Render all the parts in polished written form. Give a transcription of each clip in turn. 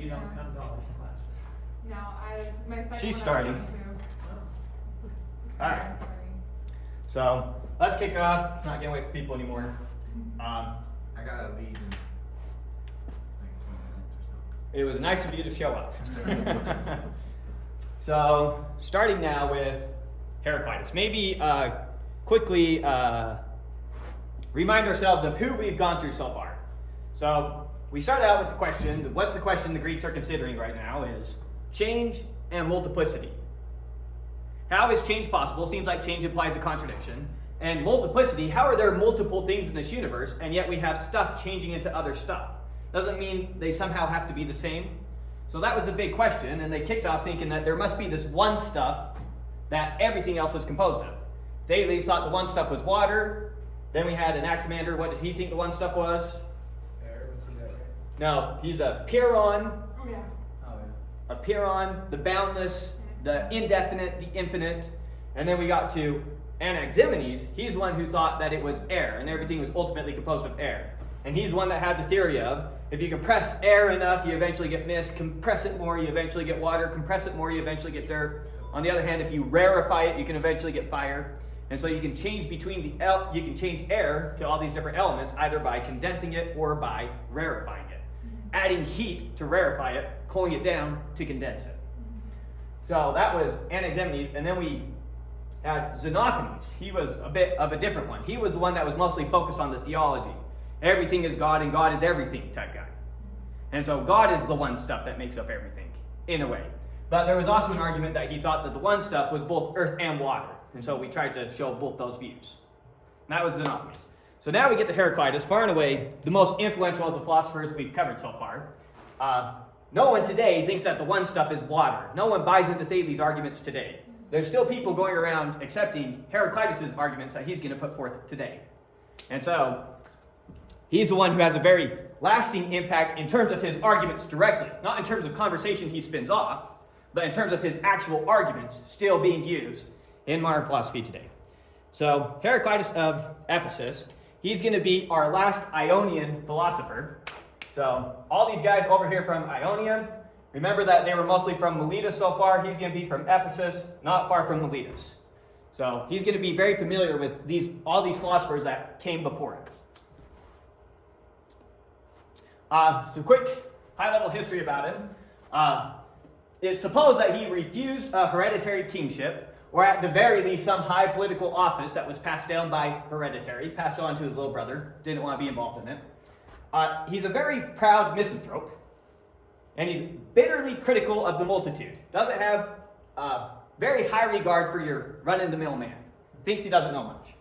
you don't come to all these classes? No, this is my second She's one starting. I've done too. All right. I'm sorry. So let's kick off. Not getting away from people anymore. I gotta leave in like 20 minutes or so. It was nice of you to show up. So starting now with Heraclitus. Maybe quickly remind ourselves of who we've gone through so far. So we started out with the question, what's the question the Greeks are considering right now is change and multiplicity. How is change possible? Seems like change implies a contradiction. And multiplicity, how are there multiple things in this universe and yet we have stuff changing into other stuff? Doesn't mean they somehow have to be the same. So that was a big question, and they kicked off thinking that there must be this one stuff that everything else is composed of. They at least thought the one stuff was water. Then we had Anaximander. What did he think the one stuff was? Air, was he that right? No, he's a Pyrrhon, Oh, yeah. Oh, yeah. a Pyrrhon, the boundless, the indefinite, the infinite. And then we got to Anaximenes. He's the one who thought that it was air, and everything was ultimately composed of air. And he's the one that had the theory of, if you compress air enough, you eventually get mist. Compress it more, you eventually get water. Compress it more, you eventually get dirt. On the other hand, if you rarefy it, you can eventually get fire. And so you can change between you can change air to all these different elements, either by condensing it or by rarefying it. Adding heat to rarefy it, cooling it down to condense it. So that was Anaximenes, and then we had Xenophanes. He was a bit of a different one. He was the one that was mostly focused on the theology. Everything is God and God is everything type guy. And so God is the one stuff that makes up everything, in a way. But there was also an argument that he thought that the one stuff was both earth and water. And so we tried to show both those views. And that was Xenophanes. So now we get to Heraclitus, far and away the most influential of the philosophers we've covered so far. No one today thinks that the one stuff is water. No one buys into Thales' arguments today. There's still people going around accepting Heraclitus' arguments that he's going to put forth today. And so he's the one who has a very lasting impact in terms of his arguments directly, not in terms of conversation he spins off, but in terms of his actual arguments still being used in modern philosophy today. So Heraclitus of Ephesus, he's going to be our last Ionian philosopher. So all these guys over here from Ionia, remember that they were mostly from Miletus so far. He's going to be from Ephesus, not far from Miletus. So he's going to be very familiar with all these philosophers that came before him. Some quick high-level history about him. It's supposed that he refused a hereditary kingship, or at the very least some high political office that was passed down by hereditary, passed on to his little brother, didn't want to be involved in it. He's a very proud misanthrope, and he's bitterly critical of the multitude. Doesn't have very high regard for your run-of-the-mill man. Thinks he doesn't know much.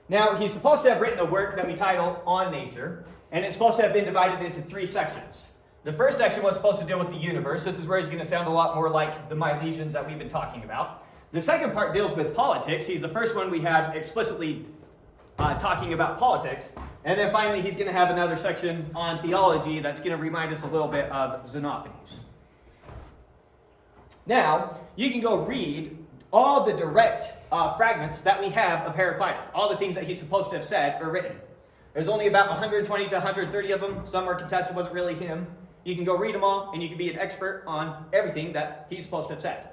Now, he's supposed to have written a work that we title On Nature, and it's supposed to have been divided into 3 sections. The first section was supposed to deal with the universe. This is where he's going to sound a lot more like the Milesians that we've been talking about. The second part deals with politics. He's the first one we have explicitly talking about politics. And then finally, he's going to have another section on theology that's going to remind us a little bit of Xenophanes. Now, you can go read all the direct fragments that we have of Heraclitus. All the things that he's supposed to have said or written. There's only about 120 to 130 of them. Some are contested, wasn't really him. You can go read them all, and you can be an expert on everything that he's supposed to have said.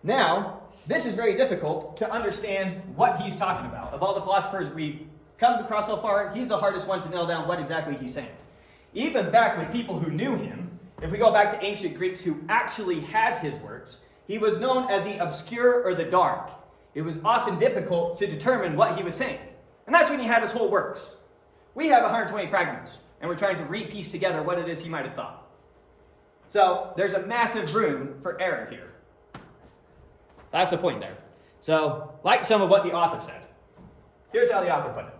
Now, this is very difficult to understand what he's talking about. Of all the philosophers we've come across so far, he's the hardest one to nail down what exactly he's saying. Even back with people who knew him, if we go back to ancient Greeks who actually had his works, he was known as the obscure or the dark. It was often difficult to determine what he was saying. And that's when he had his whole works. We have 120 fragments, and we're trying to re-piece together what it is he might have thought. So there's a massive room for error here. That's the point there. So, like some of what the author said. Here's how the author put it.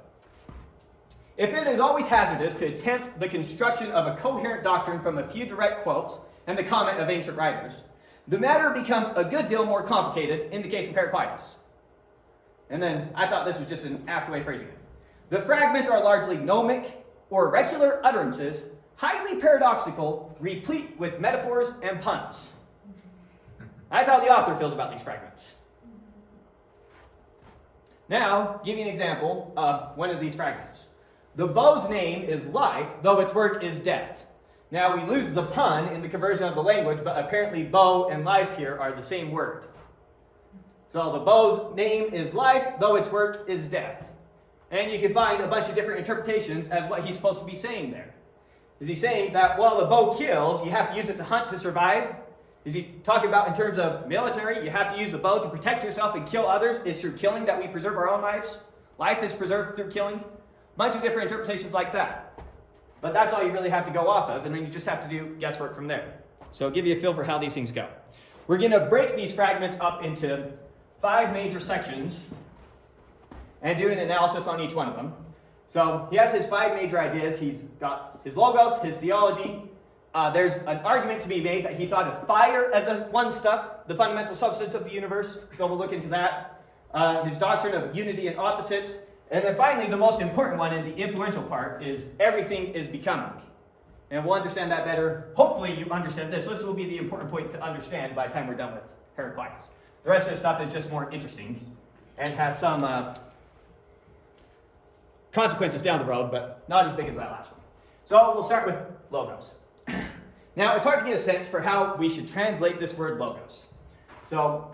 If it is always hazardous to attempt the construction of a coherent doctrine from a few direct quotes and the comment of ancient writers, the matter becomes a good deal more complicated in the case of Heraclitus. And then I thought this was just an apt way of phrasing it. The fragments are largely gnomic or oracular utterances, highly paradoxical, replete with metaphors and puns. That's how the author feels about these fragments. Now, give you an example of one of these fragments. The bow's name is life, though its work is death. Now, we lose the pun in the conversion of the language, but apparently bow and life here are the same word. So the bow's name is life, though its work is death. And you can find a bunch of different interpretations as what he's supposed to be saying there. Is he saying that while the bow kills, you have to use it to hunt to survive? Is he talking about in terms of military, you have to use the bow to protect yourself and kill others? It's through killing that we preserve our own lives? Life is preserved through killing? A bunch of different interpretations like that. But that's all you really have to go off of, and then you just have to do guesswork from there. So I'll give you a feel for how these things go. We're going to break these fragments up into 5 major sections and do an analysis on each one of them. So he has his 5 major ideas. He's got his logos, his theology. There's an argument to be made that he thought of fire as one stuff, the fundamental substance of the universe. So we'll look into that. His doctrine of unity and opposites. And then finally, the most important one and the influential part is everything is becoming. And we'll understand that better. Hopefully you understand this. This will be the important point to understand by the time we're done with Heraclitus. The rest of the stuff is just more interesting and has some consequences down the road, but not as big as that last one. So we'll start with logos. Now, it's hard to get a sense for how we should translate this word logos. So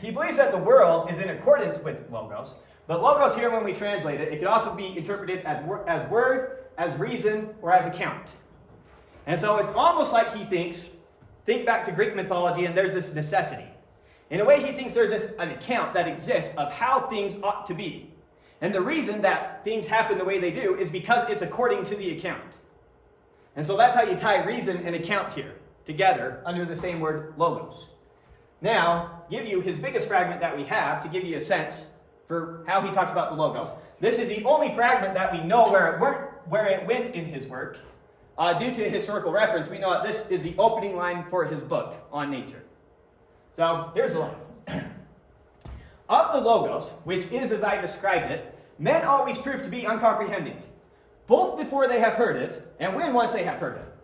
he believes that the world is in accordance with logos, but logos here, when we translate it, it can also be interpreted as word, as reason, or as account. And so it's almost like he thinks, think back to Greek mythology, and there's this necessity. In a way, he thinks there's an account that exists of how things ought to be. And the reason that things happen the way they do is because it's according to the account. And so that's how you tie reason and account here together under the same word logos. Now, give you his biggest fragment that we have to give you a sense for how he talks about the logos. This is the only fragment that we know where it went in his work. Due to historical reference, we know that this is the opening line for his book on nature. So here's the line. Of the logos, which is as I described it, men always prove to be uncomprehending, both before they have heard it, and when once they have heard it.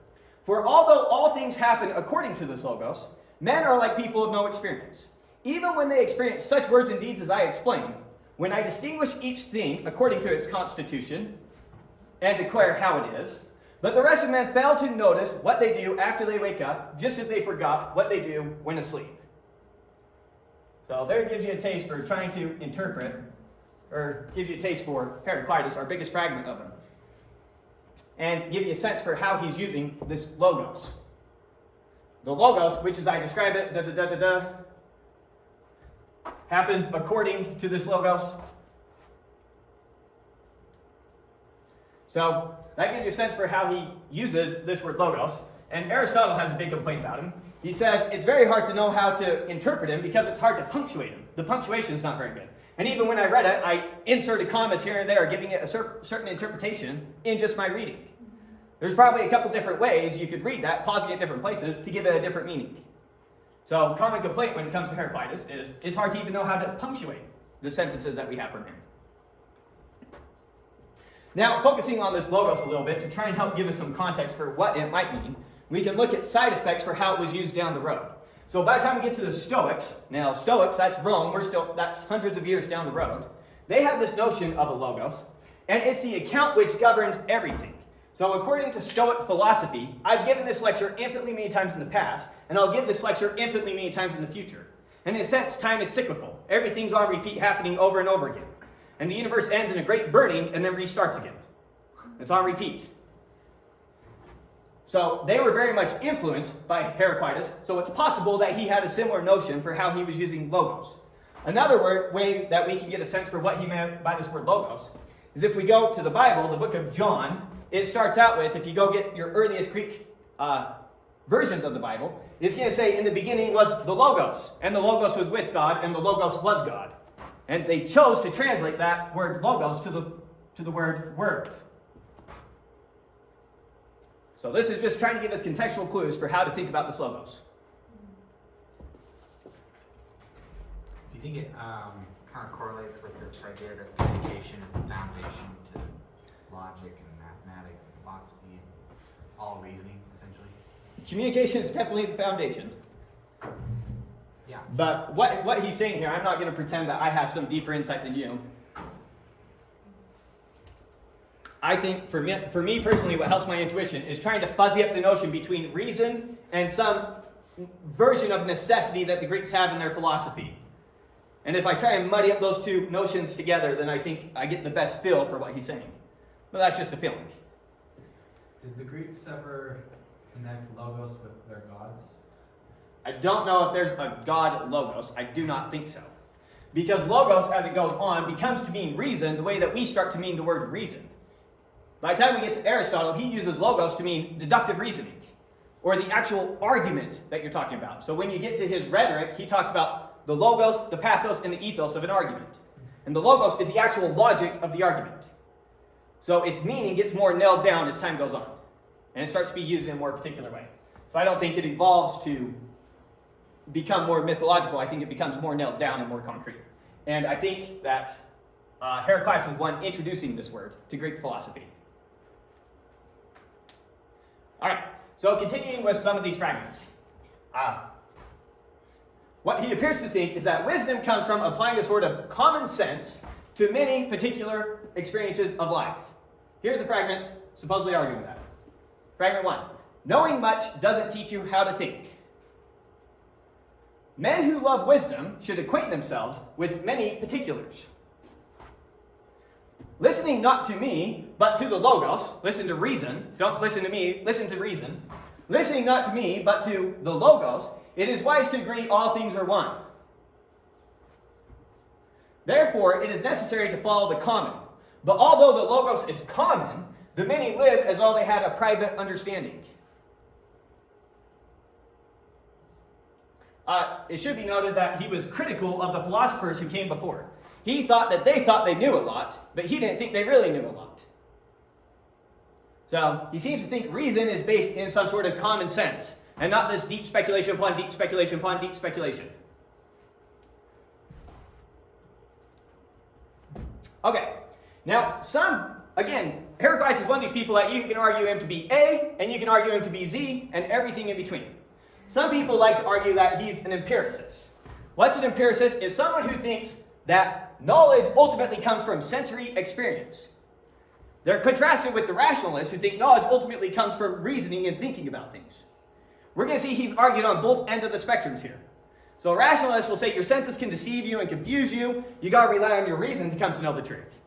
For although all things happen according to this logos, men are like people of no experience. Even when they experience such words and deeds as I explain, when I distinguish each thing according to its constitution, and declare how it is, but the rest of men fail to notice what they do after they wake up, just as they forgot what they do when asleep. So there gives you a taste for trying to interpret, or gives you a taste for Heraclitus, our biggest fragment of him, and give you a sense for how he's using this logos. The logos, which as I describe it, happens according to this logos. So that gives you a sense for how he uses this word logos. And Aristotle has a big complaint about him. He says it's very hard to know how to interpret him because it's hard to punctuate him. The punctuation is not very good. And even when I read it, I inserted commas here and there, giving it a certain interpretation in just my reading. There's probably a couple different ways you could read that, pausing at different places to give it a different meaning. So common complaint when it comes to Heraclitus is it's hard to even know how to punctuate the sentences that we have from him. Now, focusing on this logos a little bit to try and help give us some context for what it might mean, we can look at side effects for how it was used down the road. So by the time we get to the Stoics, now Stoics, that's Rome, that's hundreds of years down the road, they have this notion of a logos, and it's the account which governs everything. So according to Stoic philosophy, I've given this lecture infinitely many times in the past, and I'll give this lecture infinitely many times in the future. And in a sense, time is cyclical. Everything's on repeat, happening over and over again. And the universe ends in a great burning and then restarts again. It's on repeat. So they were very much influenced by Heraclitus, so it's possible that he had a similar notion for how he was using logos. Another way that we can get a sense for what he meant by this word logos is if we go to the Bible, the book of John, it starts out with, if you go get your earliest Greek versions of the Bible, it's going to say, in the beginning was the Logos, and the Logos was with God, and the Logos was God. And they chose to translate that word Logos to the word word. So this is just trying to give us contextual clues for how to think about this Logos. Do you think it kind of correlates with this idea that communication is the foundation to logic and mathematics and philosophy and all reasoning, essentially? Communication is definitely the foundation. Yeah. But what he's saying here, I'm not going to pretend that I have some deeper insight than you. I think for me personally, what helps my intuition is trying to fuzzy up the notion between reason and some version of necessity that the Greeks have in their philosophy. And if I try and muddy up those two notions together, then I think I get the best feel for what he's saying. But that's just a feeling. Did the Greeks ever connect logos with their gods? I don't know if there's a god logos. I do not think so. Because logos, as it goes on, becomes to mean reason the way that we start to mean the word reason. By the time we get to Aristotle, he uses logos to mean deductive reasoning, or the actual argument that you're talking about. So when you get to his rhetoric, he talks about the logos, the pathos, and the ethos of an argument. And the logos is the actual logic of the argument. So its meaning gets more nailed down as time goes on. And it starts to be used in a more particular way. So I don't think it evolves to become more mythological. I think it becomes more nailed down and more concrete. And I think that Heraclitus is one introducing this word to Greek philosophy. All right, so continuing with some of these fragments. What he appears to think is that wisdom comes from applying a sort of common sense to many particular experiences of life. Here's the fragments supposedly arguing that. Fragment 1. Knowing much doesn't teach you how to think. Men who love wisdom should acquaint themselves with many particulars. Listening not to me, but to the logos, listen to reason, don't listen to me, listen to reason. Listening not to me, but to the logos, it is wise to agree all things are one. Therefore, it is necessary to follow the common. But although the logos is common, the many live as though they had a private understanding. It should be noted that he was critical of the philosophers who came before. He thought that they knew a lot, but he didn't think they really knew a lot. So he seems to think reason is based in some sort of common sense, and not this deep speculation upon deep speculation upon deep speculation. Okay, now again, Heraclitus is one of these people that you can argue him to be A, and you can argue him to be Z, and everything in between. Some people like to argue that he's an empiricist. What's an empiricist? Is someone who thinks that knowledge ultimately comes from sensory experience. They're contrasted with the rationalists who think knowledge ultimately comes from reasoning and thinking about things. We're going to see he's argued on both ends of the spectrums here. So rationalists will say your senses can deceive you and confuse you. You got to rely on your reason to come to know the truth.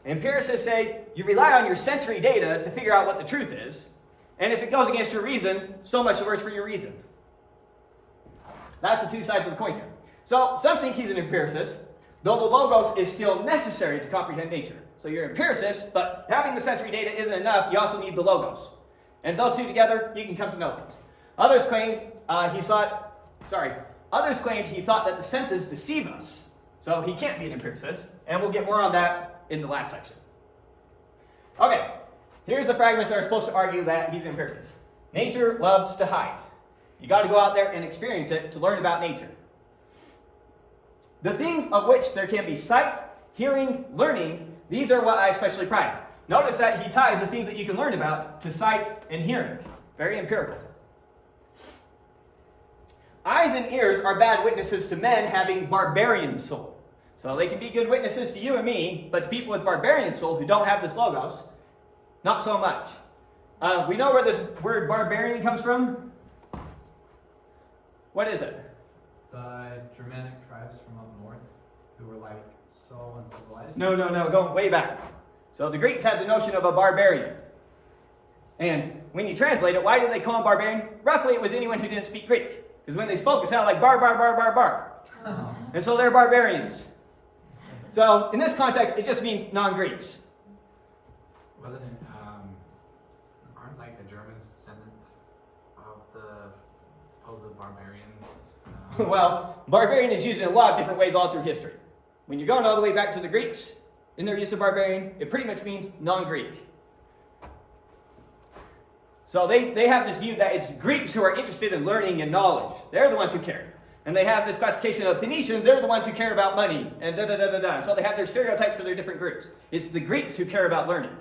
Empiricists say you rely on your sensory data to figure out what the truth is. And if it goes against your reason, so much the worse for your reason. That's the two sides of the coin here. So some think he's an empiricist, though the logos is still necessary to comprehend nature. So you're an empiricist, but having the sensory data isn't enough. You also need the logos. And those two together, you can come to know things. Others claimed he thought that the senses deceive us. So he can't be an empiricist. And we'll get more on that in the last section. Okay, here's the fragments that are supposed to argue that he's an empiricist. Nature loves to hide. You got to go out there and experience it to learn about nature. The things of which there can be sight, hearing, learning, these are what I especially prize. Notice that he ties the things that you can learn about to sight and hearing. Very empirical. Eyes and ears are bad witnesses to men having barbarian soul. So they can be good witnesses to you and me, but to people with barbarian soul who don't have this logos, not so much. We know where this word barbarian comes from. What is it? The Germanic tribes from up north who were like so uncivilized. No, going way back. So the Greeks had the notion of a barbarian. And when you translate it, why did they call him barbarian? Roughly, it was anyone who didn't speak Greek. Because when they spoke, it sounded like bar, bar, bar, bar, bar. Oh. And so they're barbarians. So in this context, it just means non-Greeks. Wasn't it, aren't like the Germans descendants of the supposed barbarians? Well, barbarian is used in a lot of different ways all through history. When you're going all the way back to the Greeks, in their use of barbarian, it pretty much means non-Greek. So they have this view that it's Greeks who are interested in learning and knowledge. They're the ones who care. And they have this classification of Phoenicians, they're the ones who care about money, and da-da-da-da-da. So they have their stereotypes for their different groups. It's the Greeks who care about learning.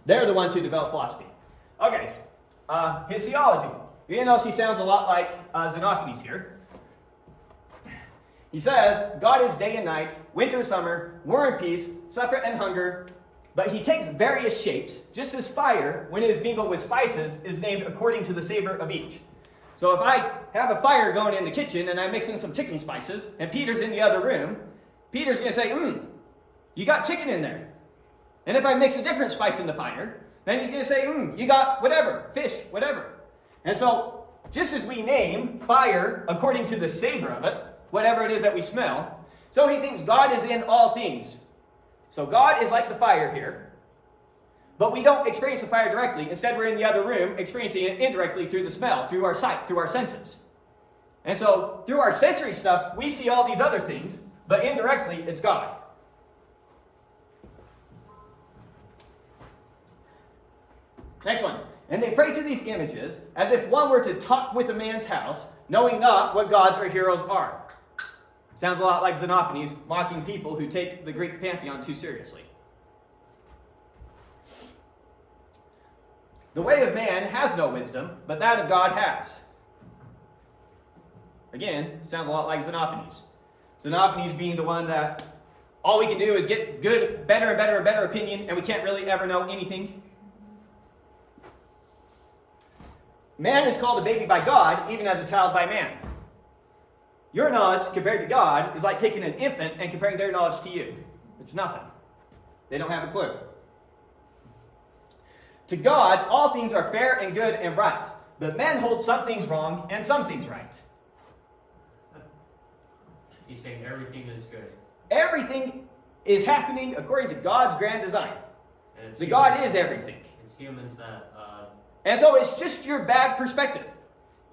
They're the ones who develop philosophy. Okay, his theology. You're going to notice he sounds a lot like Xenophanes here. He says, God is day and night, winter and summer, war and peace, suffer and hunger. But he takes various shapes, just as fire, when it is mingled with spices, is named according to the savor of each. So if I have a fire going in the kitchen and I'm mixing some chicken spices, and Peter's in the other room, Peter's going to say, you got chicken in there. And if I mix a different spice in the fire, then he's going to say, you got whatever, fish, whatever. And so, just as we name fire according to the savor of it, whatever it is that we smell, so he thinks God is in all things. So God is like the fire here, but we don't experience the fire directly. Instead, we're in the other room experiencing it indirectly through the smell, through our sight, through our senses. And so, through our sensory stuff, we see all these other things, but indirectly, it's God. Next one. And they pray to these images as if one were to talk with a man's house, knowing not what gods or heroes are. Sounds a lot like Xenophanes mocking people who take the Greek pantheon too seriously. The way of man has no wisdom, but that of God has. Again, sounds a lot like Xenophanes. Xenophanes being the one that all we can do is get good, better and better and better opinion, and we can't really ever know anything. Man is called a baby by God, even as a child by man. Your knowledge compared to God is like taking an infant and comparing their knowledge to you. It's nothing. They don't have a clue. To God, all things are fair and good and right, but men hold some things wrong and some things right. He's saying everything is good. Everything is happening according to God's grand design. And it's The humans- God is everything. It's humans that And so it's just your bad perspective.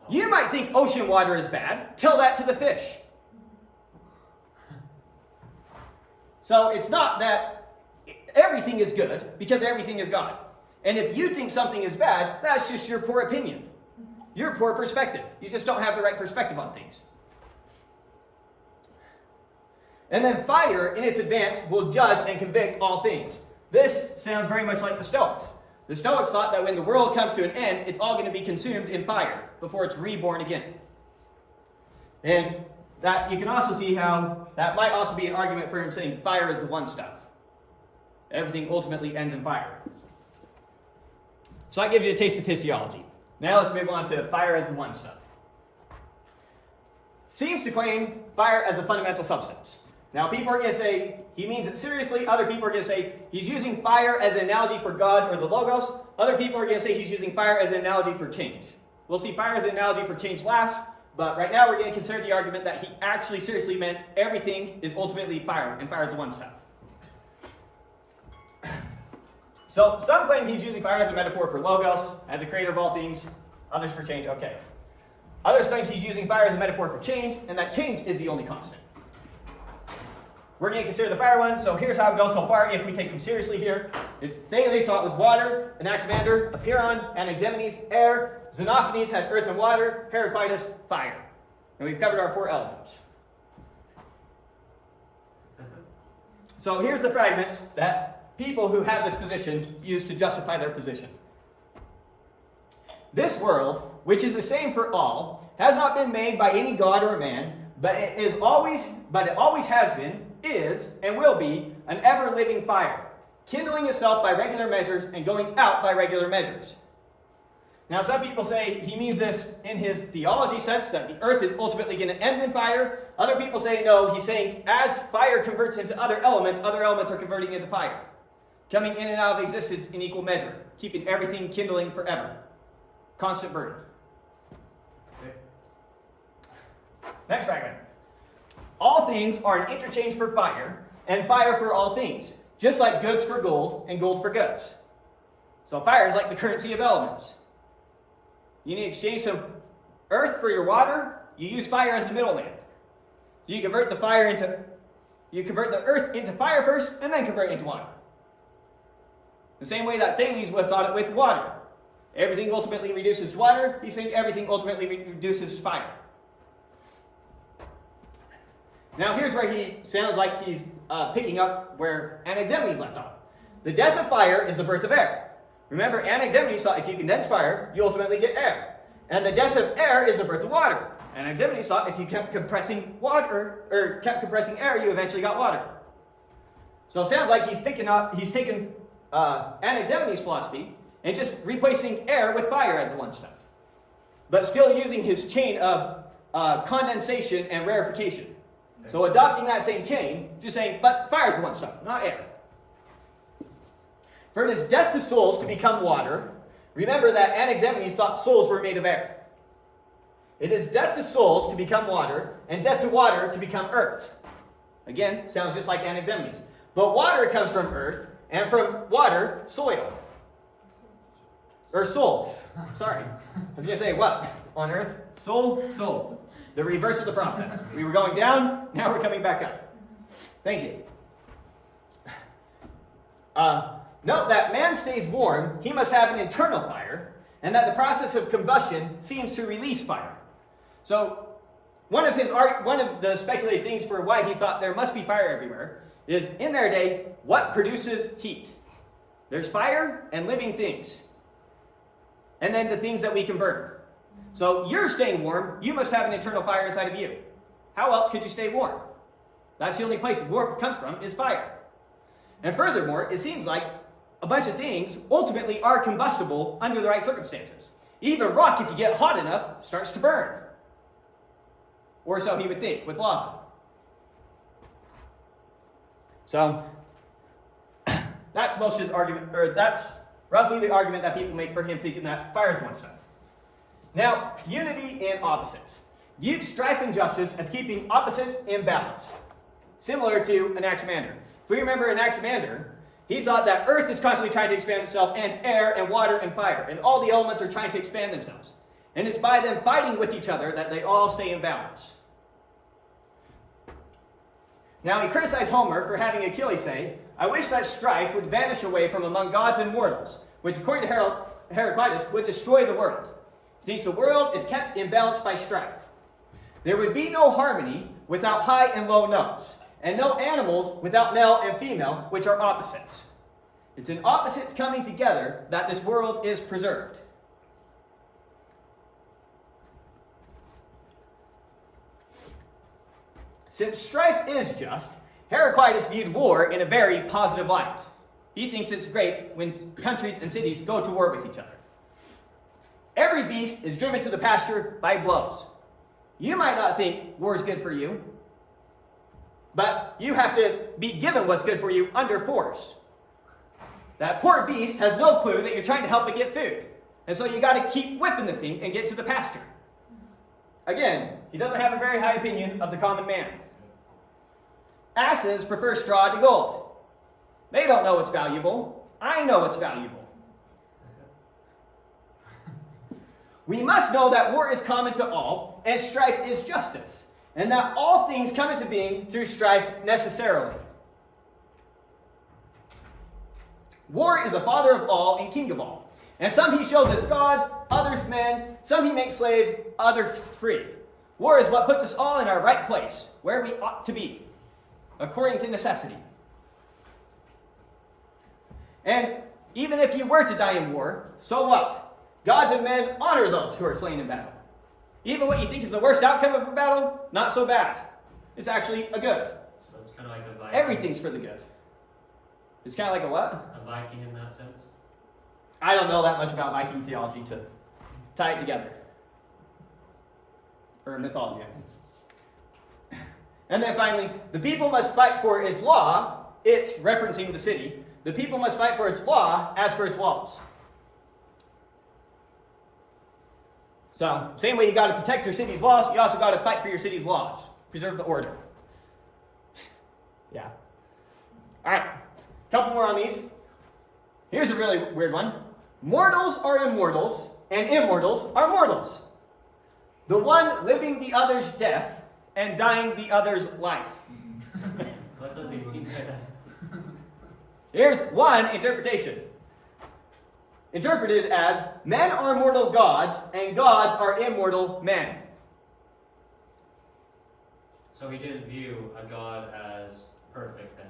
You might think ocean water is bad. Tell that to the fish. So it's not that everything is good, because everything is God. And if you think something is bad, that's just your poor opinion. Your poor perspective. You just don't have the right perspective on things. And then fire, in its advance, will judge and convict all things. This sounds very much like the Stoics. The Stoics thought that when the world comes to an end, it's all going to be consumed in fire before it's reborn again. And that you can also see how that might also be an argument for him saying fire is the one stuff. Everything ultimately ends in fire. So that gives you a taste of his theology. Now let's move on to fire as the one stuff. Seems to claim fire as a fundamental substance. Now, people are going to say he means it seriously. Other people are going to say he's using fire as an analogy for God or the Logos. Other people are going to say he's using fire as an analogy for change. We'll see fire as an analogy for change last, but right now we're going to consider the argument that he actually seriously meant everything is ultimately fire, and fire is the one stuff. So, some claim he's using fire as a metaphor for Logos, as a creator of all things. Others for change, okay. Others claim he's using fire as a metaphor for change, and that change is the only constant. We're going to consider the fire one, so here's how it goes so far if we take them seriously here. It's Thales, so it was water, Anaximander, Apiron, Anaximenes, air, Xenophanes had earth and water, Heraclitus, fire. And we've covered our 4 elements. So here's the fragments that people who have this position use to justify their position. This world, which is the same for all, has not been made by any god or man, but it always has been, is, and will be an ever-living fire, kindling itself by regular measures and going out by regular measures. Now, some people say he means this in his theology sense, that the earth is ultimately going to end in fire. Other people say no, he's saying as fire converts into other elements are converting into fire, coming in and out of existence in equal measure, keeping everything kindling forever. Constant burden. Okay. Next fragment. All things are an interchange for fire, and fire for all things, just like goods for gold and gold for goods. So fire is like the currency of elements. You need to exchange some earth for your water, you use fire as the middleman. You convert the earth into fire first, and then convert it into water. The same way that Thales would have thought it with water. Everything ultimately reduces to water, he's saying everything ultimately reduces to fire. Now here's where he sounds like he's picking up where Anaximenes left off. The death of fire is the birth of air. Remember, Anaximenes thought if you condense fire, you ultimately get air. And the death of air is the birth of water. Anaximenes thought if you kept compressing water, or kept compressing air, you eventually got water. So it sounds like he's taken Anaximenes' philosophy and just replacing air with fire as the one stuff. But still using his chain of condensation and rarefication. So adopting that same chain, just saying, but fire's the one stuff, not air. For it is death to souls to become water. Remember that Anaximenes thought souls were made of air. It is death to souls to become water, and death to water to become earth. Again, sounds just like Anaximenes. But water comes from earth, and from water, soil. Or souls. Sorry. I was going to say, what? On earth? Soul. The reverse of the process. We were going down, now we're coming back up. Thank you. Note that man stays warm, he must have an internal fire, and that the process of combustion seems to release fire. So, one of the speculated things for why he thought there must be fire everywhere is, in their day, what produces heat? There's fire and living things. And then the things that we can burn. So, you're staying warm, you must have an internal fire inside of you. How else could you stay warm? That's the only place warmth comes from, is fire. And furthermore, it seems like a bunch of things ultimately are combustible under the right circumstances. Even rock, if you get hot enough, starts to burn. Or so he would think, with lava. So, that's most his argument, or that's roughly the argument that people make for him thinking that fire is one stuff. Now, unity in opposites. Viewed strife and justice as keeping opposites in balance. Similar to Anaximander. If we remember Anaximander, he thought that earth is constantly trying to expand itself, and air and water and fire, and all the elements are trying to expand themselves. And it's by them fighting with each other that they all stay in balance. Now he criticized Homer for having Achilles say, "I wish that strife would vanish away from among gods and mortals," which according to Heraclitus would destroy the world. He thinks the world is kept in balance by strife. There would be no harmony without high and low notes, and no animals without male and female, which are opposites. It's in opposites coming together that this world is preserved. Since strife is just, Heraclitus viewed war in a very positive light. He thinks it's great when countries and cities go to war with each other. Every beast is driven to the pasture by blows. You might not think war is good for you, but you have to be given what's good for you under force. That poor beast has no clue that you're trying to help it get food. And so you got to keep whipping the thing and get to the pasture. Again, he doesn't have a very high opinion of the common man. Asses prefer straw to gold. They don't know what's valuable. I know what's valuable. We must know that war is common to all, and strife is justice, and that all things come into being through strife necessarily. War is the father of all and king of all. And some he shows as gods, others men, some he makes slave, others free. War is what puts us all in our right place, where we ought to be, according to necessity. And even if you were to die in war, so what? Gods and men honor those who are slain in battle. Even what you think is the worst outcome of a battle, not so bad. It's actually a good. So it's kind of like a Viking. Everything's for the good. It's kind of like a what? A Viking in that sense. I don't know that much about Viking theology to tie it together. Or mythology. And then finally, the people must fight for its law. It's referencing the city. The people must fight for its law as for its walls. So, same way you got to protect your city's laws, you also got to fight for your city's laws. Preserve the order. Yeah. All right. Couple more on these. Here's a really weird one. Mortals are immortals, and immortals are mortals. The one living the other's death, and dying the other's life. What does he mean by that? Here's one interpretation. Interpreted as, men are mortal gods, and gods are immortal men. So he didn't view a god as perfect then.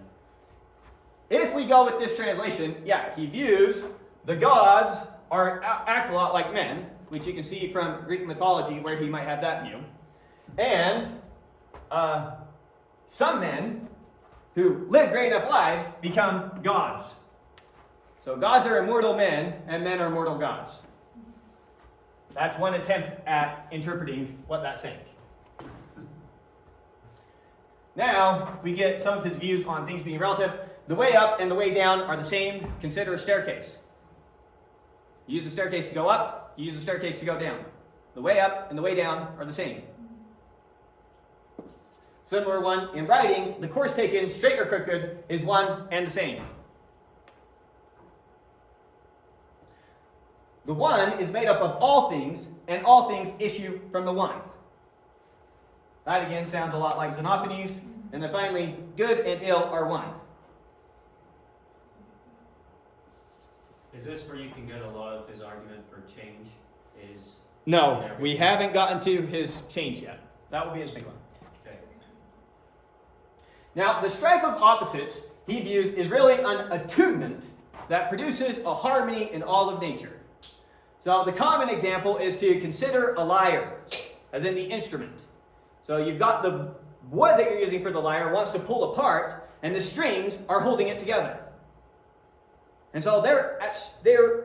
If we go with this translation, yeah, he views the gods act a lot like men, which you can see from Greek mythology where he might have that view. And some men who live great enough lives become gods. So gods are immortal men, and men are mortal gods. That's one attempt at interpreting what that's saying. Now, we get some of his views on things being relative. The way up and the way down are the same. Consider a staircase. You use the staircase to go up, you use the staircase to go down. The way up and the way down are the same. Similar one in writing, the course taken, straight or crooked, is one and the same. The one is made up of all things, and all things issue from the one. That again sounds a lot like Xenophanes. And then finally, good and ill are one. Is this where you can get a lot of his argument for change? No, we haven't gotten to his change yet. That will be his big one. Okay. Now, the strife of opposites, he views, is really an attunement that produces a harmony in all of nature. So the common example is to consider a lyre, as in the instrument. So you've got the wood that you're using for the lyre wants to pull apart, and the strings are holding it together. And so they're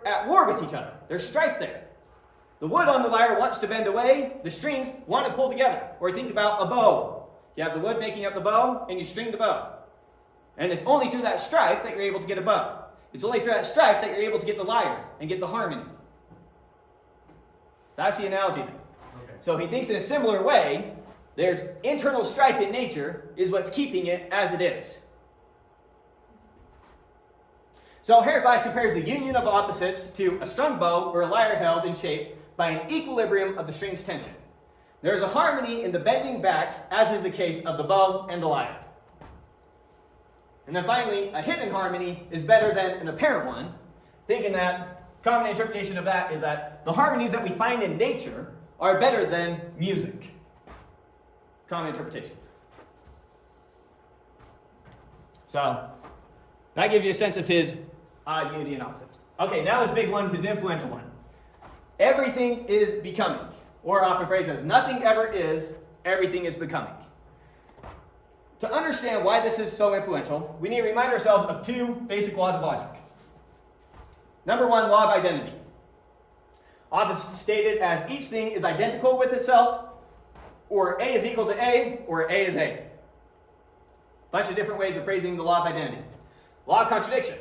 at war with each other. There's strife there. The wood on the lyre wants to bend away, the strings want to pull together. Or think about a bow. You have the wood making up the bow, and you string the bow. And it's only through that strife that you're able to get a bow. It's only through that strife that you're able to get the lyre and get the harmony. That's the analogy there. Okay. So he thinks in a similar way, there's internal strife in nature is what's keeping it as it is. So Heraclitus compares the union of opposites to a strung bow or a lyre held in shape by an equilibrium of the string's tension. There's a harmony in the bending back, as is the case of the bow and the lyre. And then finally, a hidden harmony is better than an apparent one, thinking that common interpretation of that is that the harmonies that we find in nature are better than music. Common interpretation. So, that gives you a sense of his unity and opposite. Okay, now his big one, his influential one. Everything is becoming, or often phrased as nothing ever is, everything is becoming. To understand why this is so influential, we need to remind ourselves of two basic laws of logic. Number one, law of identity. Often stated as each thing is identical with itself, or A is equal to A, or A is A. Bunch of different ways of phrasing the law of identity. Law of contradiction.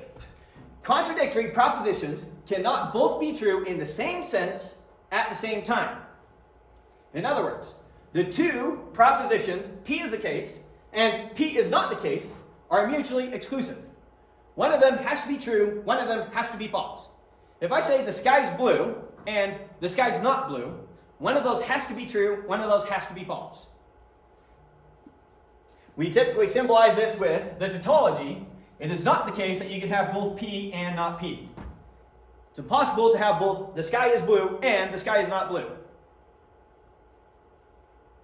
Contradictory propositions cannot both be true in the same sense at the same time. In other words, the two propositions, P is the case, and P is not the case, are mutually exclusive. One of them has to be true, one of them has to be false. If I say the sky's blue, and the sky's not blue, one of those has to be true, one of those has to be false. We typically symbolize this with the tautology. It is not the case that you can have both P and not P. It's impossible to have both the sky is blue and the sky is not blue.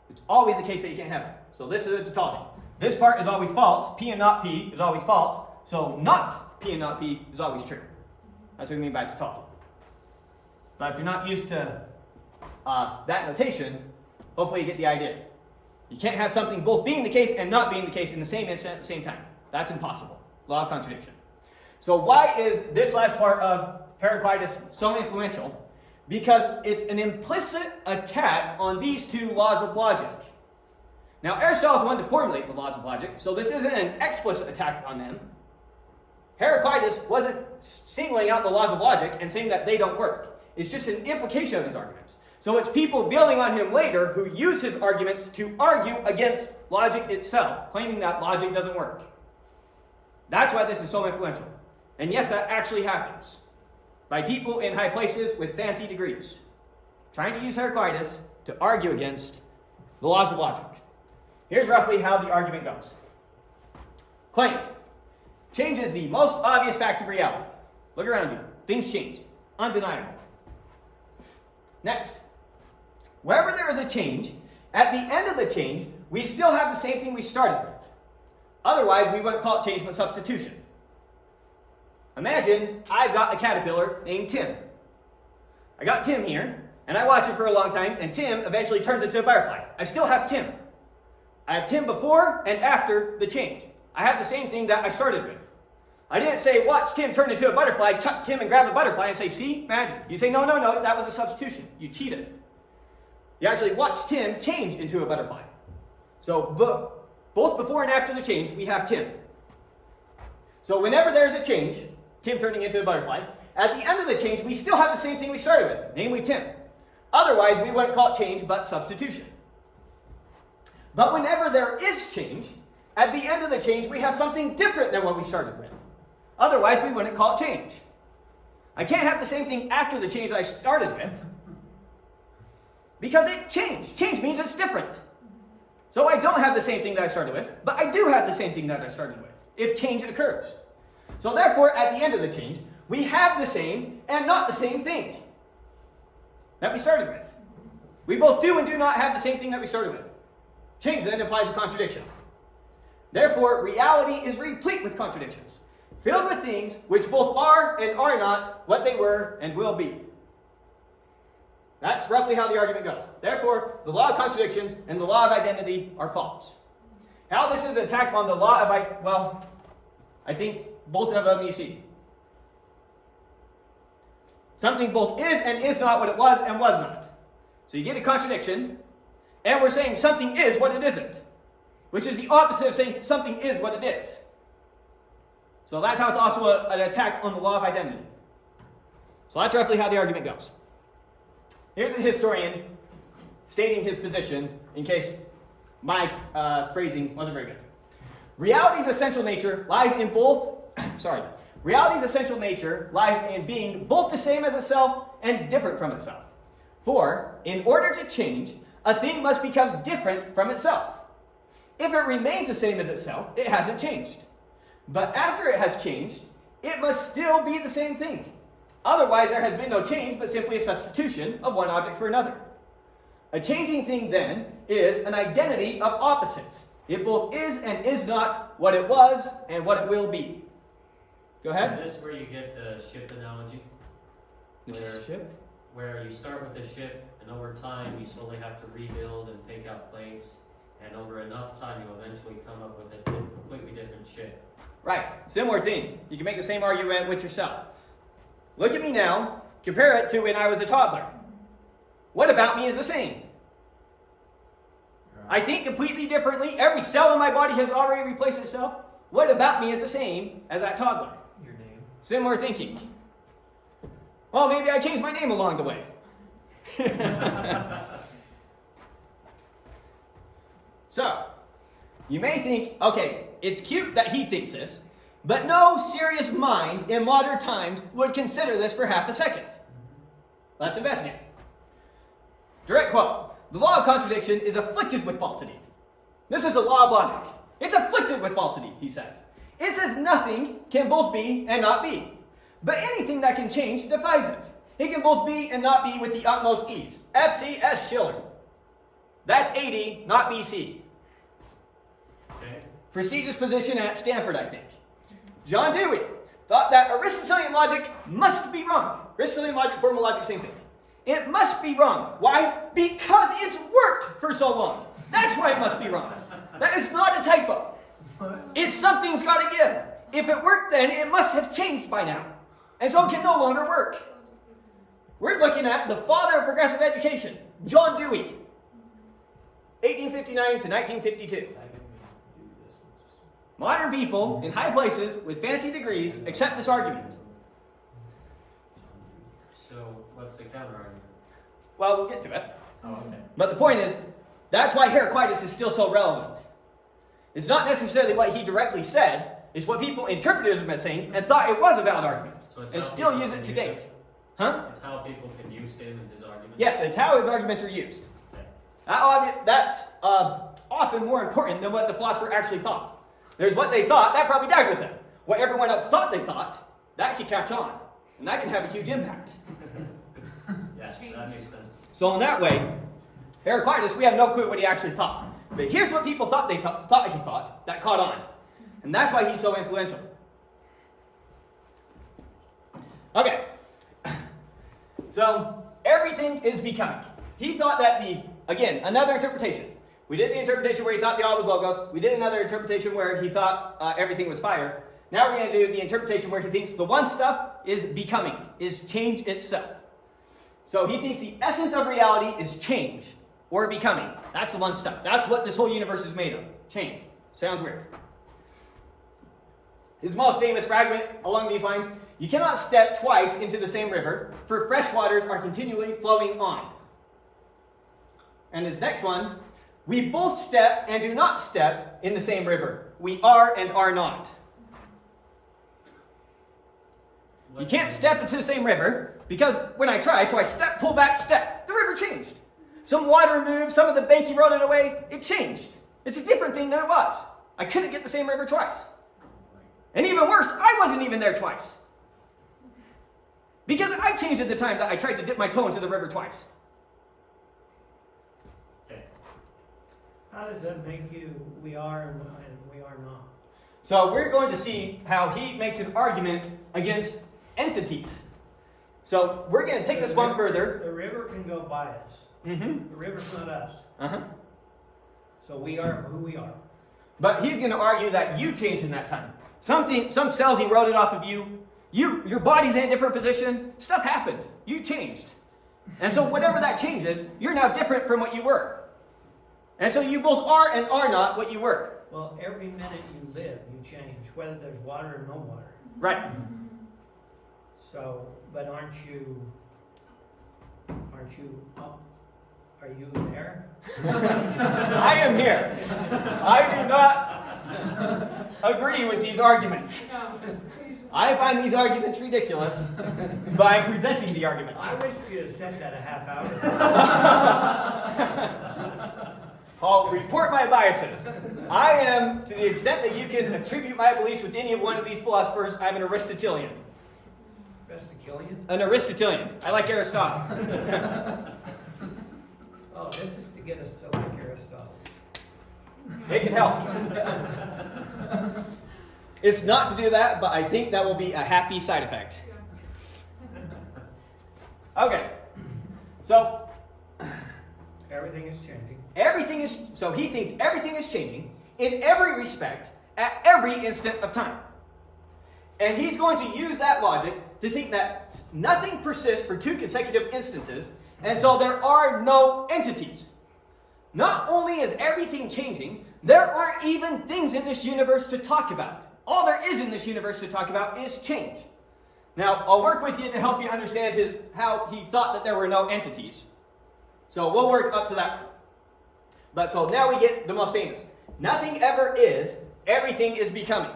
It's always the case that you can't have it. So this is a tautology. This part is always false. P and not P is always false. So not P and not P is always true. That's what we mean by tautology. But if you're not used to that notation, hopefully you get the idea. You can't have something both being the case and not being the case in the same instant at the same time. That's impossible. Law of contradiction. So why is this last part of Heraclitus so influential? Because it's an implicit attack on these two laws of logic. Now Aristotle is the one to formulate the laws of logic, so this isn't an explicit attack on them. Heraclitus wasn't singling out the laws of logic and saying that they don't work. It's just an implication of his arguments. So it's people building on him later who use his arguments to argue against logic itself, claiming that logic doesn't work. That's why this is so influential. And yes, that actually happens. By people in high places with fancy degrees, trying to use Heraclitus to argue against the laws of logic. Here's roughly how the argument goes. Claim. Change is the most obvious fact of reality. Look around you. Things change. Undeniable. Next. Wherever there is a change, at the end of the change, we still have the same thing we started with. Otherwise, we wouldn't call it change but substitution. Imagine I've got a caterpillar named Tim. I got Tim here, and I watch it for a long time, and Tim eventually turns into a butterfly. I still have Tim. I have Tim before and after the change. I have the same thing that I started with. I didn't say, watch Tim turn into a butterfly, chuck Tim and grab a butterfly and say, see, magic. You say, no, that was a substitution. You cheated. You actually watched Tim change into a butterfly. So both before and after the change, we have Tim. So whenever there's a change, Tim turning into a butterfly, at the end of the change, we still have the same thing we started with, namely Tim. Otherwise, we wouldn't call it change, but substitution. But whenever there is change, at the end of the change, we have something different than what we started with. Otherwise, we wouldn't call it change. I can't have the same thing after the change that I started with, because it changed. Change means it's different. So I don't have the same thing that I started with, but I do have the same thing that I started with, if change occurs. So therefore, at the end of the change, we have the same and not the same thing that we started with. We both do and do not have the same thing that we started with. Change then implies a contradiction. Therefore, reality is replete with contradictions, filled with things which both are and are not what they were and will be. That's roughly how the argument goes. Therefore, the law of contradiction and the law of identity are false. How this is an attack on the law of, I think both of them you see. Something both is and is not what it was and was not. So you get a contradiction, and we're saying something is what it isn't, which is the opposite of saying something is what it is. So that's how it's also an attack on the law of identity. So that's roughly how the argument goes. Here's a historian stating his position in case my phrasing wasn't very good. Reality's essential nature lies in being both the same as itself and different from itself. For, in order to change, a thing must become different from itself. If it remains the same as itself, it hasn't changed. But after it has changed, it must still be the same thing. Otherwise, there has been no change, but simply a substitution of one object for another. A changing thing, then, is an identity of opposites. It both is and is not what it was and what it will be. Go ahead. Is this where you get the ship analogy? Where you start with a ship, and over time you slowly have to rebuild and take out planks, and over enough time you eventually come up with a completely different ship. Right. Similar thing. You can make the same argument with yourself. Look at me now. Compare it to when I was a toddler. What about me is the same? I think completely differently. Every cell in my body has already replaced itself. What about me is the same as that toddler? Your name. Similar thinking. Well, maybe I changed my name along the way. So, you may think, okay, it's cute that he thinks this, but no serious mind in modern times would consider this for half a second. Let's investigate. Direct quote. The law of contradiction is afflicted with falsity. This is the law of logic. It's afflicted with falsity, he says. It says nothing can both be and not be. But anything that can change defies it. It can both be and not be with the utmost ease. F.C.S. Schiller. That's AD, not BC. Okay. Prestigious position at Stanford, I think. John Dewey thought that Aristotelian logic must be wrong. Aristotelian logic, formal logic, same thing. It must be wrong. Why? Because it's worked for so long. That's why it must be wrong. That is not a typo. It's something's got to give. If it worked then, it must have changed by now. And so it can no longer work. We're looking at the father of progressive education, John Dewey, 1859 to 1952. Modern people in high places with fancy degrees accept this argument. So what's the counter argument? Well, we'll get to it. Oh, okay. But the point is, that's why Heraclitus is still so relevant. It's not necessarily what he directly said, it's what people interpreted him as saying and thought it was a valid argument. So it's And how still people use it can to use date. it. Huh? It's how people can use him and his argument. Yes, it's how his arguments are used. Okay. That's often more important than what the philosopher actually thought. There's what they thought, that probably died with them. What everyone else thought they thought, that could catch on. And that can have a huge impact. Yeah, that makes sense. So in that way, Heraclitus, we have no clue what he actually thought. But here's what people thought he thought, that caught on. And that's why he's so influential. Okay. So, everything is becoming. He thought that another interpretation. We did the interpretation where he thought the all was logos. We did another interpretation where he thought everything was fire. Now we're going to do the interpretation where he thinks the one stuff is becoming, is change itself. So he thinks the essence of reality is change or becoming. That's the one stuff. That's what this whole universe is made of. Change. Sounds weird. His most famous fragment along these lines: you cannot step twice into the same river, for fresh waters are continually flowing on. And his next one: we both step and do not step in the same river. We are and are not. You can't step into the same river because when I try, so I step, pull back, step, the river changed. Some water moved, some of the bank eroded away, it changed. It's a different thing than it was. I couldn't get the same river twice. And even worse, I wasn't even there twice. Because I changed at the time that I tried to dip my toe into the river twice. Okay. How does that make you we are and we are not? So we're going to see how he makes an argument against entities. So we're going to take this one further. The river can go by us. Mm-hmm. The river's not us. Uh-huh. So we are who we are. But he's going to argue that you changed in that time. Some cells eroded off of you. Your body's in a different position. Stuff happened. You changed. And so whatever that changes, you're now different from what you were. And so you both are and are not what you were. Well, every minute you live, you change, whether there's water or no water. Right. So, but aren't you are you there? I am here. I do not agree with these arguments. No, please just- I find these arguments ridiculous, but I'm presenting the arguments. I wish you had said that a half hour. I'll report my biases. I am, to the extent that you can attribute my beliefs with any of one of these philosophers, I'm an Aristotelian. Aristotelian? An Aristotelian. I like Aristotle. Oh, this is to get us to like Aristotle. It can help. It's not to do that, but I think that will be a happy side effect. Yeah. Okay. So, Everything is changing. so he thinks everything is changing in every respect at every instant of time. And he's going to use that logic to think that nothing persists for 2 consecutive instances, and so there are no entities. Not only is everything changing, there aren't even things in this universe to talk about. All there is in this universe to talk about is change. Now, I'll work with you to help you understand how he thought that there were no entities. So we'll work up to that one. But so now we get the most famous. Nothing ever is, everything is becoming.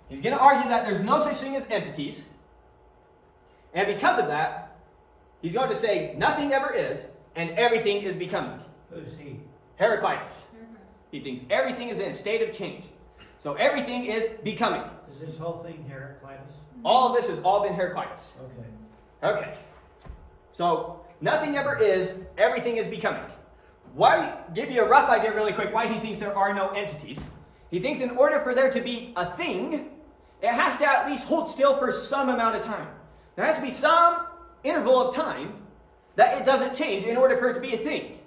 He's going to argue that there's no such thing as entities. And because of that, he's going to say nothing ever is, and everything is becoming. Who's he? Heraclitus. Here it goes. He thinks everything is in a state of change. So everything is becoming. Is this whole thing Heraclitus? All of this has all been Heraclitus. Okay. Okay. So nothing ever is, everything is becoming. Give you a rough idea really quick why he thinks there are no entities. He thinks in order for there to be a thing, it has to at least hold still for some amount of time. There has to be some interval of time that it doesn't change in order for it to be a thing.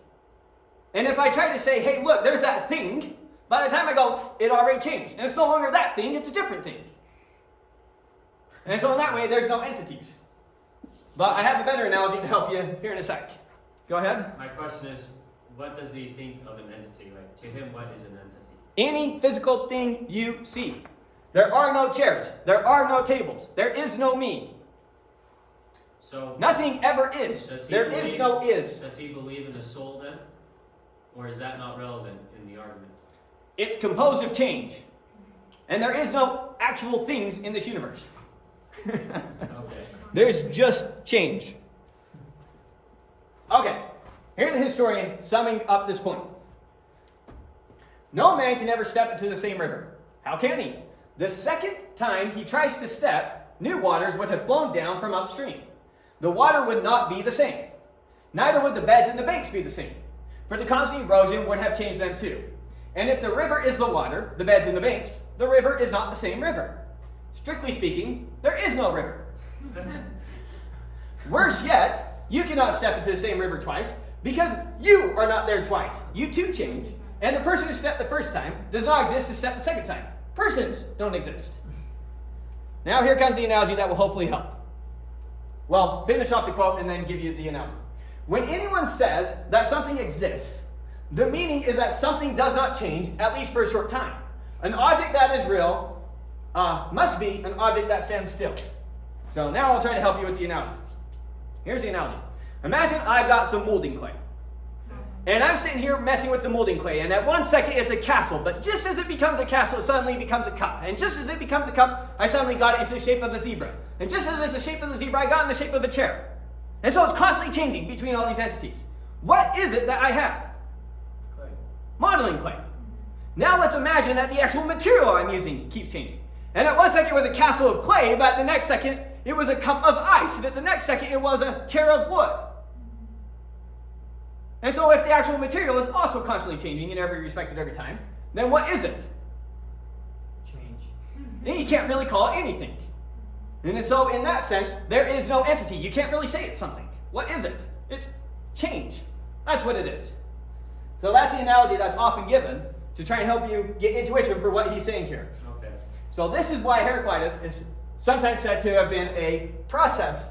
And if I try to say, hey, look, there's that thing, by the time I go, it already changed. And it's no longer that thing, it's a different thing. And so in that way, there's no entities. But I have a better analogy to help you here in a sec. Go ahead. My question is, what does he think of an entity? Like, to him, what is an entity? Any physical thing you see. There are no chairs. There are no tables. There is no me. So, Nothing ever is. Does he There is believe- no is. does he believe in a soul then? Or is that not relevant in the argument? It's composed of change. And there is no actual things in this universe. Okay. There's just change. Okay, here's a historian summing up this point. No man can ever step into the same river. How can he? The second time he tries to step, new waters would have flown down from upstream. The water would not be the same. Neither would the beds and the banks be the same, for the constant erosion would have changed them too. And if the river is the water, the beds and the banks, the river is not the same river. Strictly speaking, there is no river. Worse yet, you cannot step into the same river twice because you are not there twice. You too change. And the person who stepped the first time does not exist to step the second time. Persons don't exist. Now here comes the analogy that will hopefully help. Well, finish off the quote and then give you the analogy. When anyone says that something exists, the meaning is that something does not change, at least for a short time. An object that is real must be an object that stands still. So now I'll try to help you with the analogy. Here's the analogy. Imagine I've got some molding clay. And I'm sitting here messing with the molding clay, and at 1 second it's a castle, but just as it becomes a castle, it suddenly becomes a cup. And just as it becomes a cup, I suddenly got it into the shape of a zebra. And just as it's the shape of the zebra, I got it in the shape of a chair. And so it's constantly changing between all these entities. What is it that I have? Clay. Modeling clay. Now let's imagine that the actual material I'm using keeps changing. And at 1 second it was a castle of clay, but the next second it was a cup of ice. And at the next second it was a chair of wood. And so if the actual material is also constantly changing in every respect at every time, then what is it? Change. Then you can't really call it anything. And so in that sense, there is no entity. You can't really say it's something. What is it? It's change. That's what it is. So that's the analogy that's often given to try and help you get intuition for what he's saying here. Okay. So this is why Heraclitus is sometimes said to have been a process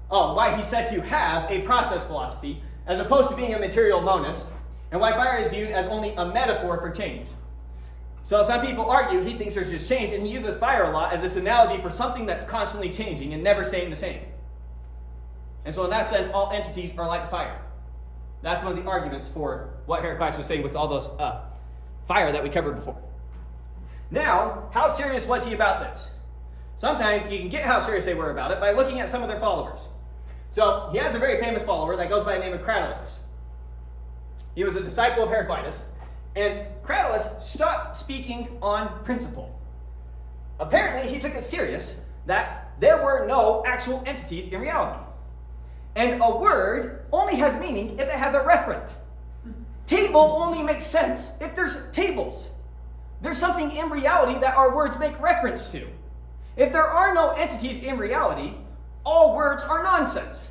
why he's said to have a process philosophy as opposed to being a material monist, and why fire is viewed as only a metaphor for change. So some people argue he thinks there's just change, and he uses fire a lot as this analogy for something that's constantly changing and never staying the same. And so in that sense, all entities are like fire. That's one of the arguments for what Heraclitus was saying with all those fire that we covered before. Now, how serious was he about this? Sometimes you can get how serious they were about it by looking at some of their followers. So he has a very famous follower that goes by the name of Heraclitus. He was a disciple of Heraclitus, and Heraclitus stopped speaking on principle. Apparently, he took it serious that there were no actual entities in reality. And a word only has meaning if it has a referent. Table only makes sense if there's tables. There's something in reality that our words make reference to. If there are no entities in reality, all words are nonsense.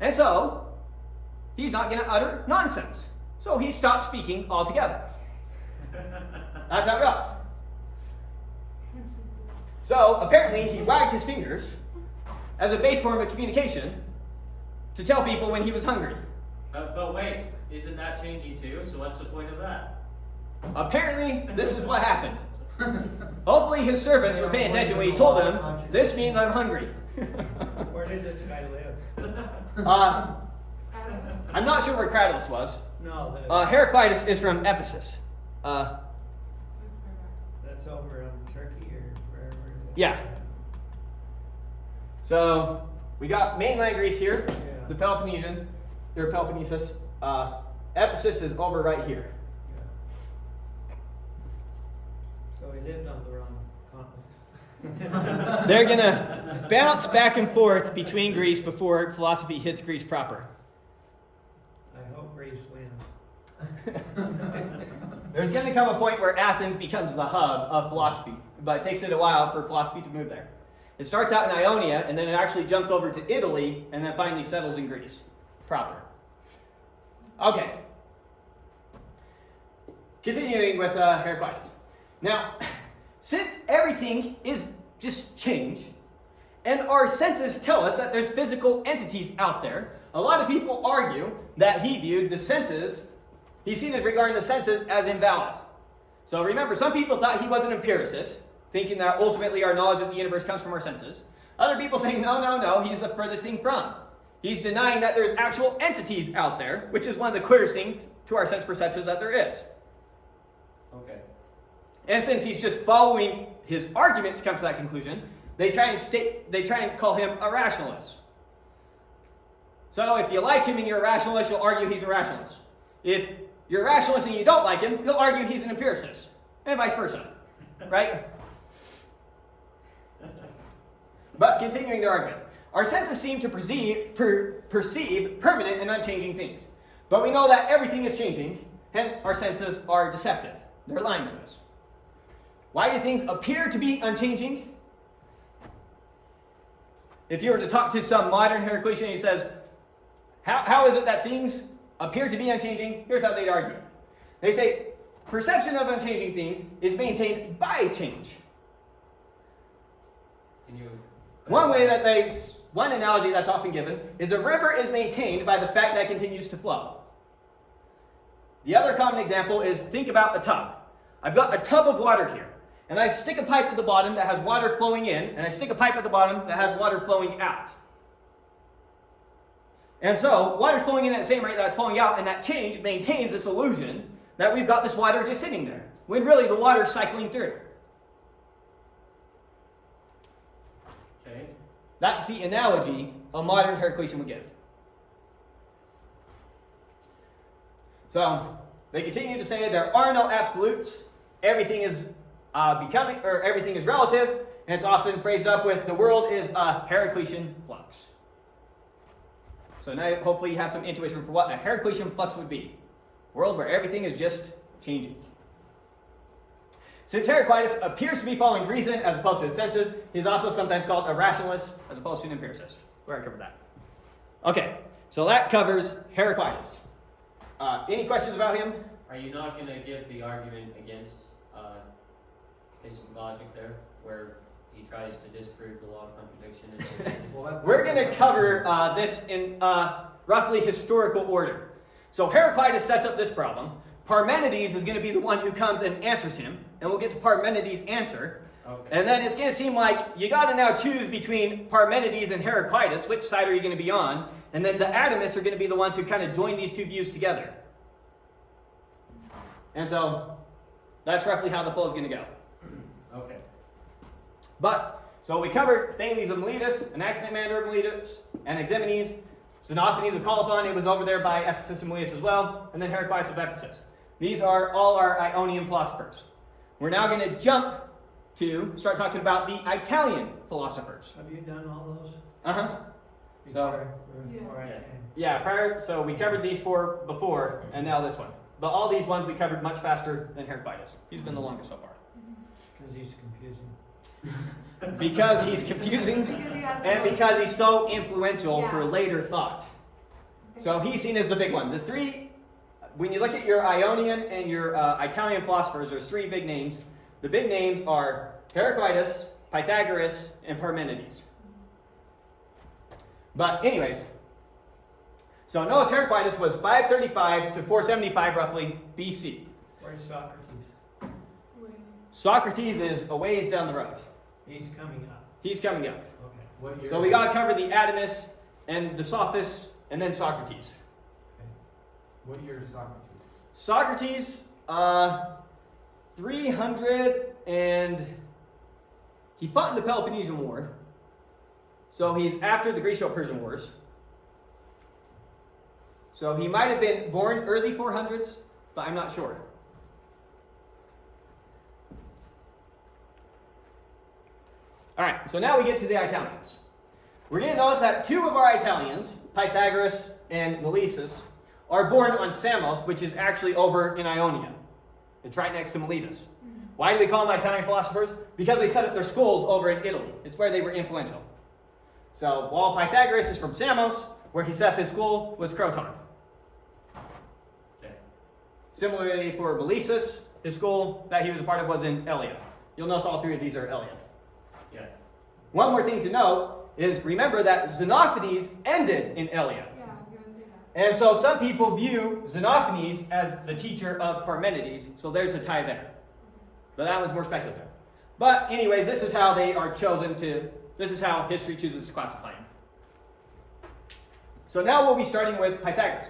And so, he's not going to utter nonsense. So he stopped speaking altogether. That's how it goes. So, apparently, he wagged his fingers as a base form of communication to tell people when he was hungry. But wait, isn't that changing too? So what's the point of that? Apparently, this is what happened. Hopefully his servants were paying attention when he told them, this means I'm hungry. Where did this guy live? I'm not sure where Heraclitus was. No, Heraclitus is from Ephesus. That's far back. that's over in Turkey or wherever it is. Yeah. So we got mainland Greece here, Yeah. the Peloponnesus. Ephesus is over right here. Yeah. So he lived on the wrong continent. They're gonna bounce back and forth between Greece before philosophy hits Greece proper. I hope Greece wins. There's going to come a point where Athens becomes the hub of philosophy, but it takes it a while for philosophy to move there. It starts out in Ionia, and then it actually jumps over to Italy, and then finally settles in Greece proper. Okay. Continuing with Heraclitus. Now, since everything is just change, and our senses tell us that there's physical entities out there, a lot of people argue that he viewed the senses, he's seen as regarding the senses as invalid. So remember, some people thought he was an empiricist, thinking that ultimately our knowledge of the universe comes from our senses. Other people saying, no, he's the furthest thing from. He's denying that there's actual entities out there, which is one of the clearest things to our sense perceptions that there is. Okay. And since he's just following his argument to come to that conclusion, they try and call him a rationalist. So if you like him and you're a rationalist, you'll argue he's a rationalist. If you're a rationalist and you don't like him, you'll argue he's an empiricist. And vice versa. Right? But continuing the argument. Our senses seem to perceive permanent and unchanging things. But we know that everything is changing, hence our senses are deceptive. They're lying to us. Why do things appear to be unchanging? if you were to talk to some modern Heraclitian, he says, how is it that things appear to be unchanging? Here's how they'd argue. They say, perception of unchanging things is maintained by change. Can you? One analogy that's often given is a river is maintained by the fact that it continues to flow. The other common example is, think about a tub. I've got a tub of water here, and I stick a pipe at the bottom that has water flowing in, and I stick a pipe at the bottom that has water flowing out. And so, water's flowing in at the same rate that it's flowing out, and that change maintains this illusion that we've got this water just sitting there, when really the water's cycling through. Okay. That's the analogy a modern Heraclitian would give. So, they continue to say there are no absolutes. Everything is everything is relative, and it's often phrased up with the world is a Heraclitian flux. So now, hopefully, you have some intuition for what a Heraclitian flux would be. A world where everything is just changing. Since Heraclitus appears to be following reason as opposed to his senses, he's also sometimes called a rationalist as opposed to an empiricist. We already covered that. Okay, so that covers Heraclitus. Any questions about him? Are you not going to give the argument against his logic there, where he tries to disprove the law of contradiction? We're going to cover this in roughly historical order. So Heraclitus sets up this problem. Parmenides is going to be the one who comes and answers him, and we'll get to Parmenides' answer. Okay. And then it's going to seem like you got to now choose between Parmenides and Heraclitus. Which side are you going to be on? And then the atomists are going to be the ones who kind of join these two views together. And so that's roughly how the flow is going to go. Okay. So we covered Thales of Miletus, Anaximander of Miletus, Anaximenes, Xenophanes of Colophon. It was over there by Ephesus and Miletus as well. And then Heraclitus of Ephesus. These are all our Ionian philosophers. We're now going to jump to start talking about the Italian philosophers. Have you done all those? Uh-huh. So, Before I Yeah. came? yeah, so we covered these four before, and now this one. But all these ones we covered much faster than Heraclitus. He's been the longest so far. Because he's confusing. Because he's confusing, Because he has the and most- because he's so influential Yeah. for later thought. So he's seen as the big one. The three, when you look at your Ionian and your Italian philosophers, there's three big names. The big names are Heraclitus, Pythagoras, and Parmenides. But anyways, so notice Heraclitus was 535 to 475 roughly BC. Where's Socrates? Wait. Socrates is a ways down the road. He's coming up. He's coming up. Okay. What year? So we got to cover the atomists and the sophists and then Socrates. What year is Socrates? Socrates, 300 and he fought in the Peloponnesian War. So he's after the Grecian-Persian Wars. So he might have been born early 400s, but I'm not sure. All right, so now we get to the Italians. We're going to notice that two of our Italians, Pythagoras and Miletus, are born on Samos, which is actually over in Ionia. It's right next to Miletus. Why do we call them Italian philosophers? Because they set up their schools over in Italy. It's where they were influential. So while Pythagoras is from Samos, where he set up his school was Croton. Okay. Similarly for Miletus, his school that he was a part of was in Elea. You'll notice all three of these are Elea. Yeah. One more thing to note is remember that Xenophanes ended in Elea. Yeah, I was gonna say that. And so some people view Xenophanes as the teacher of Parmenides, so there's a tie there. But that one's more speculative. But anyways, this is how they are chosen to, this is how history chooses to classify him. So now we'll be starting with Pythagoras.